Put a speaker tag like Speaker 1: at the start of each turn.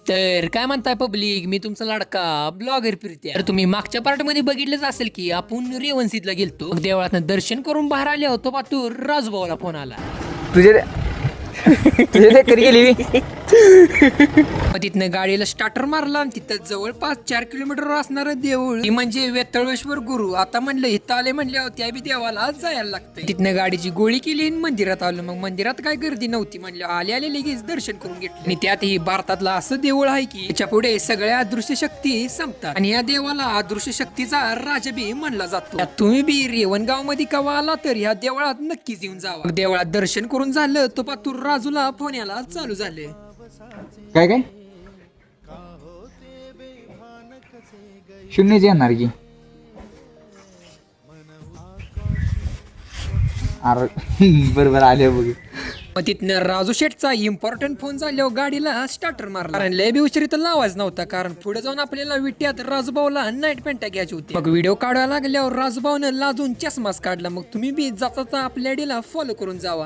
Speaker 1: तर काय म्हणताय पब्लिक, मी तुमचा लाडका ब्लॉगर प्रीत्या. तर तुम्ही मागच्या पार्ट मध्ये बघितलंच असेल की आपण रेवणसीतला गेलतो. मग देवळात दर्शन करून बाहेर आले होतो पातूर राजभाऊला फोन आला.
Speaker 2: तुझे तुझे ते कधी गेली
Speaker 1: मग तिथनं गाडीला स्टार्टर मारला आणि तिथं जवळपास 4 किलोमीटर असणार देऊळ ती म्हणजे वेतळेश्वर गुरु. आता म्हणलं इथं आले म्हणले त्या बी देवाला जायला लागतं. तिथनं गाडीची गोळी केली आणि मंदिरात आलो. मग मंदिरात काय गर्दी नव्हती, म्हणलं आले आले लगेच दर्शन करून घेतलं. आणि त्यातही भारतातला असं देऊळ आहे की त्याच्या पुढे सगळ्या अदृश्य शक्ती संपतात आणि या देवाला अदृश्य शक्तीचा राजा बी म्हणला जातो. तुम्ही बी रेवणगाव मध्ये कवा आला तर ह्या देवळात नक्कीच येऊन जावा. देवळात दर्शन करून झालं तो पातूर राजूला फोन याला चालू झाले.
Speaker 2: काय काय शून्यच येणार की अरे बरोबर आले बघ.
Speaker 1: मग तिथनं राजू शेठचा इम्पॉर्टंट फोन झाल्यावर गाडीला स्टार्टर मारला. कारण लय बी उशिरी तर लावायच नव्हता, कारण पुढे जाऊन आपल्याला विट्यात राजूभाऊला नाईट पॅन्टा घ्यायची होती. मग व्हिडिओ काढायला लागल्यावर राजूभाऊनं लाजून चष्माच काढला. मग तुम्ही बी जाता आपल्या आयडीला फॉलो करून जावा.